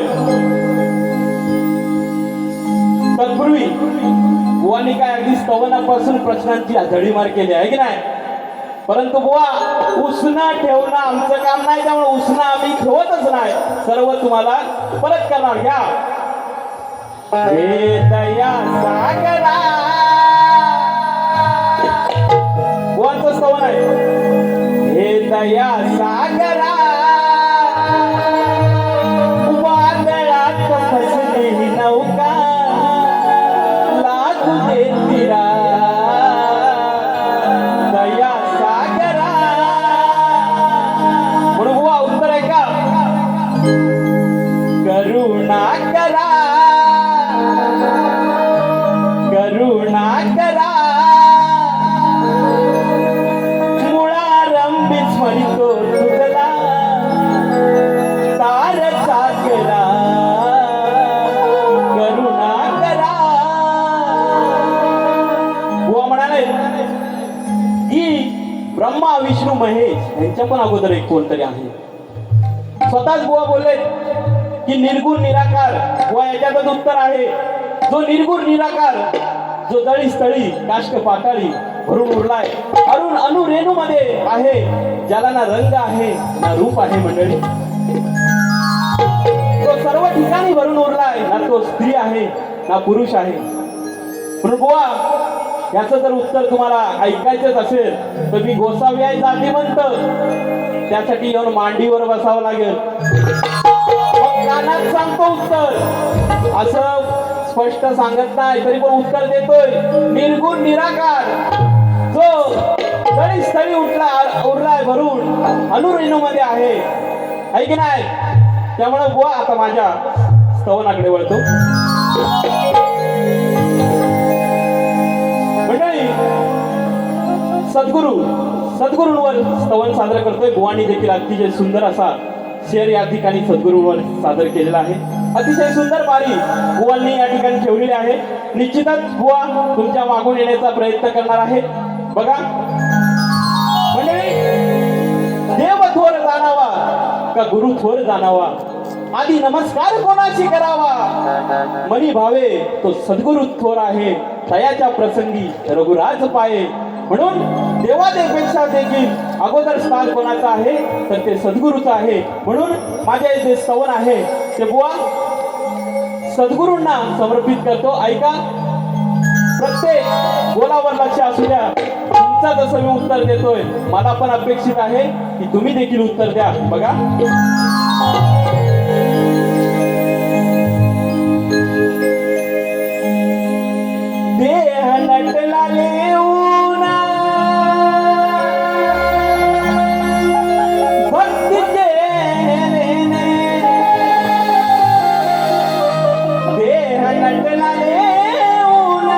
करतोय. तत्पूर्वी बुवांनी काय अगदी स्तवनापासून प्रश्नांची झडीमार केली आहे की नाही. परंतु बुवा उसना ठेवणं आमचं काम नाही, त्यामुळे उसना आम्ही ठेवतच नाही. सर्व तुम्हाला परत करणार. घ्या. हे दया सागरा बुवांचं स्तवन आहे. हे दया सागरा वादळात फसलेली नौका लागू दे तिरा. दया सागरा म्हणून बुवा उत्तर आहे का. करुणा करा करुणा करा मुळारंभी स्मरितो तुझला तार सागरा. करुणा करा. बुवा म्हणाले की ब्रह्मा विष्णू महेश यांच्या पण अगोदर एक कोणतरी आहे. स्वतःच बुवा बोलले की निर्गुण निराकार. बुवा याच्यातच उत्तर आहे. जो निर्गुण निराकार, जो दळी स्थळी काष्ट पाताळी भरून उरलाय, अरुण अनु रेणू मध्ये आहे, ज्याला ना रंग आहे ना रूप आहे मंडळी. तो सर्व ठिकाणी भरून उरलाय, ना तो स्त्री आहे ना पुरुष आहे. म्हणून बुवा याचं जर उत्तर तुम्हाला ऐकायचंच असेल तर मी गोसावी आहे जातीवंत, त्यासाठी येऊन मांडीवर बसावं लागेल. मग कानात सांगतो उत्तर, असं स्पष्ट सांगत नाही तरी पण उत्तर देतोय. निर्गुण निराकार, जो तळी स्थळी उरलाय भरून अनुरेणू मध्ये आहे की नाही. त्यामुळे बुवा आता माझ्या स्तवनाकडे वळतो. मंडळी सद्गुरूंवर स्तवन सादर करतोय. बुवांनी देखील अतिशय सुंदर असा शेर या ठिकाणी सद्गुरूंवर सादर केलेला आहे. अतिशय सुंदर बारी बुवांनी या ठिकाणी ठेवलेली आहे. निश्चितच बुवा तुमच्या मागून येण्याचा प्रयत्न करणार आहे. बघा मंडळी, देव थोर जाणावा का गुरु थोर जाणावा, आधी नमस्कार कोणाशी करावा, मनी भावे तो सद्गुरु थोर आहे, तयाच्या प्रसंगी रघुराज पाये. म्हणून देवादेपेक्षा देखील अगोदर स्थान कोणाचं आहे तर ते सद्गुरूचं आहे. म्हणून माझे जे स्तवन आहे ते बुवा सद्गुरूंना समर्पित करतो. ऐका, प्रत्येक बोलावर लक्ष असू द्या. तुमचं जसं मी उत्तर देतोय मला पण अपेक्षित आहे की तुम्ही देखील उत्तर द्या. बघा, देह नटला लेऊन भक्तीचे रेने, देह नटला लेऊन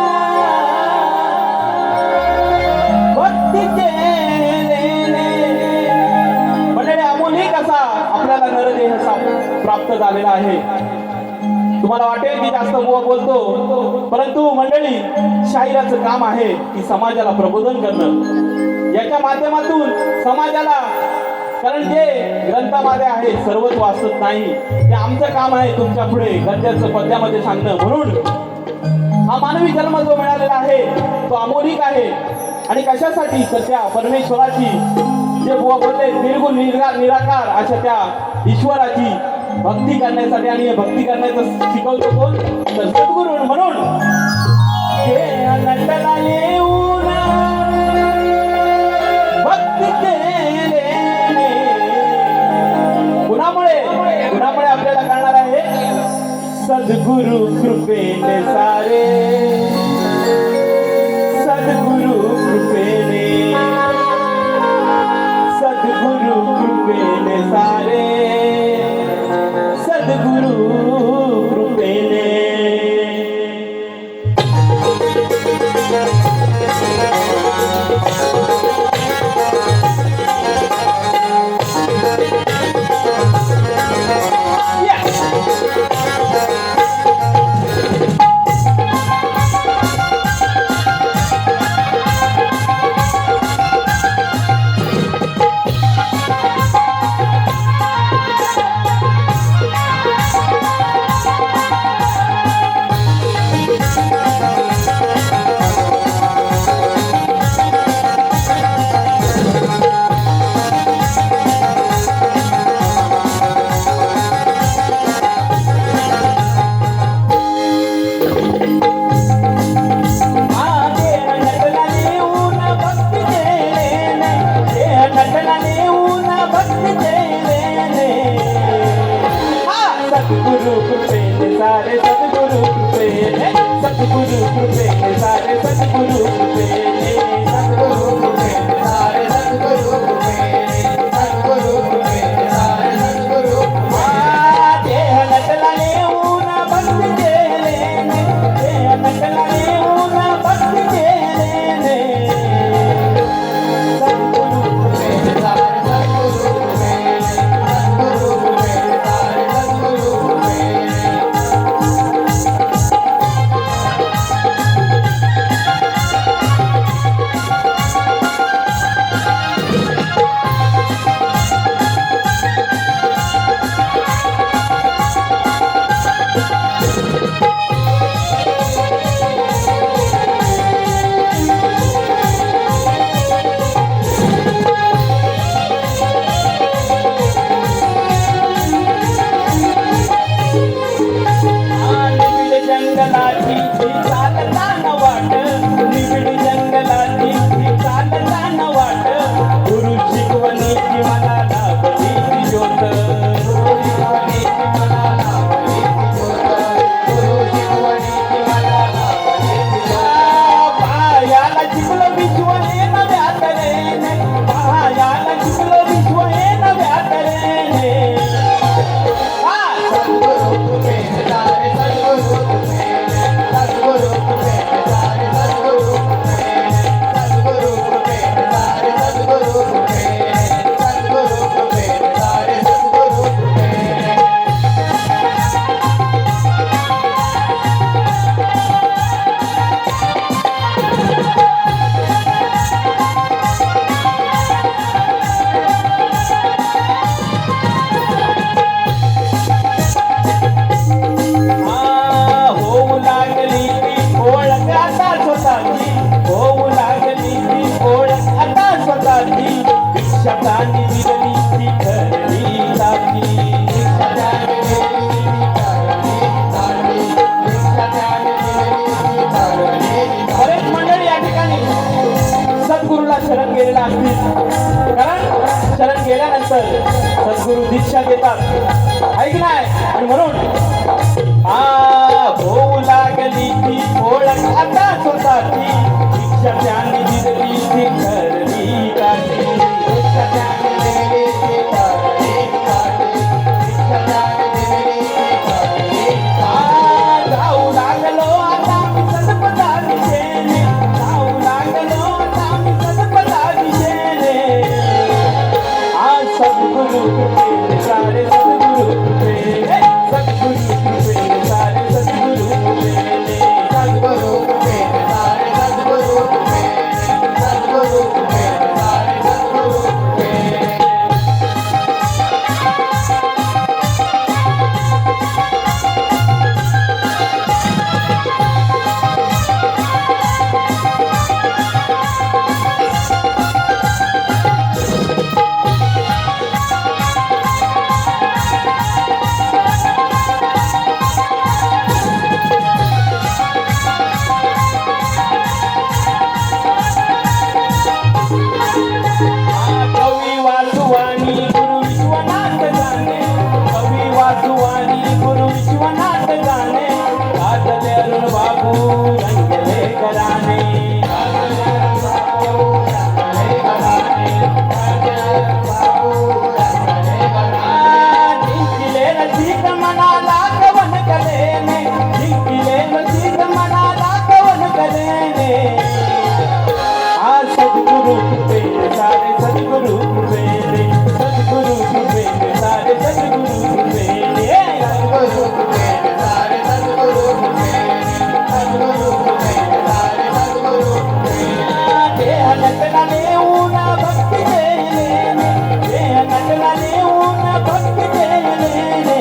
भक्तीचे रेने. मंडळी अमोली कसा आपल्याला नरदेह प्राप्त झालेला आहे. तुम्हाला वाटेल की जास्त बुवा बोलतो, परंतु मंडळी शाहिराचं काम आहे की समाजाला प्रबोधन करणं. याच्या माध्यमातून समाजाला, कारण जे ग्रंथामध्ये आहे सर्वच वाचत नाही, ते आमचं काम आहे तुमच्या पुढे गद्याचं पद्यामध्ये सांगणं. म्हणून हा मानवी जन्म जो मिळालेला आहे तो अमोलिक आहे. आणि कशासाठी तर त्या परमेश्वराची, जे बुवा बोलले निर्गुण निराकार अशा त्या ईश्वराची भक्ती करण्यासाठी. आणि हे भक्ती करण्याचं शिकवतो कोण तर सद्गुरू. म्हणून कुणामुळे आपल्याला कळणार आहे. सद्गुरु कृपेने सारे, सद्गुरु कृपेने, सद्गुरु कृपेने सारे, सद्गुरु कृपेने. सद्गुरु कृपेने सारे सद्गुरु कृपेने सद्गुरु कृपेने सारे सद्गुरु कृपेने सद्गुरु कृपेने सारे सद्गुरु कृपेने सद्गुरु कृपेने सारे सद्गुरु देह नटला येऊन भक्ती केलेने देह नटला येऊन भक्ती केलेने सद्गुरु कृपेने सारे सद्गुरु कृपेने सद्गुरु कृपेने सारे सद्गुरु कृपेने निबिड जंगलाची चालताना वाट निबिड जंगलाची चालताना वाट गुरु शिकवणीची मला लाभली ती ज्योत गुरु शिकवणीची मला लाभली ती ज्योत गुरु शिकवणीची मला लाभली ती ज्योत पायाला चिखल विश्व हे नव्या तऱ्हेने पायाला चिखल विश्व हे नव्या तऱ्हेने सद्गुरु कृपेने सारे सद्गुरु कृपेने सद्गुरु कृपेने सारे सद्गुरु कृपेने सद्गुरु कृपेने सारे सद्गुरु कृपेने सद्गुरु कृपेने सारे सद्गुरु कृपेने होऊ लागली ती ओळख आता स्वतःची होऊ लागली ती ओळख आता स्वतःची शिक्षकांनी दिलेली ती ठरली साथी शिक्षकांनी दिलेली ती ठरली साथी शिक्षकांनी दिलेली ती ठरली बरेच मंडळी या ठिकाणी सद्गुरूला शरण गेलेला असतील कारण शरण गेल्यानंतर सद्गुरू दीक्षा देतात ऐक नाही आणि म्हणून होऊ लागली ती ओळख आता स्वतःची शिक्षकांनी दिलेली ती ठरली काठी शिक्षकांनी दिलेली ती ठरली काठी शिक्षकांनी दिलेली ती ठरली जाऊ लागलो आता मी सतपथा दिशेने जाऊ लागलो आता मी सतपथा दिशेने सद्गुरु कृपेने सारे सद्गुरु कृपेने सद्गुरु कृपेने सारे सद्गुरु कृपेने सद्गुरु कृपेने सारे सद्गुरु कृपेने सद्गुरु कृपेने सारे सद्गुरु कृपेने कवी वासुवाणी गुरु विश्वनाथ गाणे कवी वासुवाणी गुरु विश्वनाथ गाणे गाजले अरुण बाबू रंगले घराणे गाजले अरुण बाबू रंगले घराणे गाजले अरुण बाबू रंगले घराणे जिंकले रसिक मनाला कवन कलेने जिंकले रसिक मनाला कवन कलेने सद्गुरु कृपेने सारे सद्गुरु कृपेने सद्गुरु कृपेने सारे सद्गुरु कृपेने सद्गुरु कृपेने सारे सद्गुरु कृपेने सद्गुरु कृपेने सारे सद्गुरु कृपेने देह नटला येऊन भक्ती केलेने देह नटला येऊन भक्ती केलेने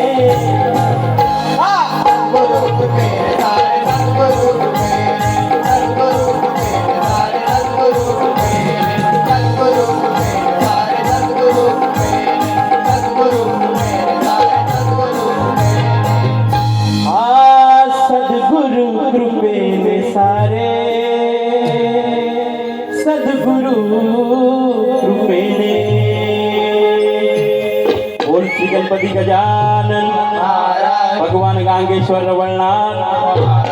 सद्गुरु कृपेने सारे सद्गुरु कृपेने सद्गुरु कृपेने सारे सद्गुरु कृपेने सद्गुरु कृपेने सारे सद्गुरु कृपेने सद्गुरु कृपेने सारे सद्गुरु कृपेने सद्गुरु कृपेने सारे सद्गुरु कृपेने बोल श्री गणपती गजानन महाराज भगवान गांगेश्वर रवळनाथ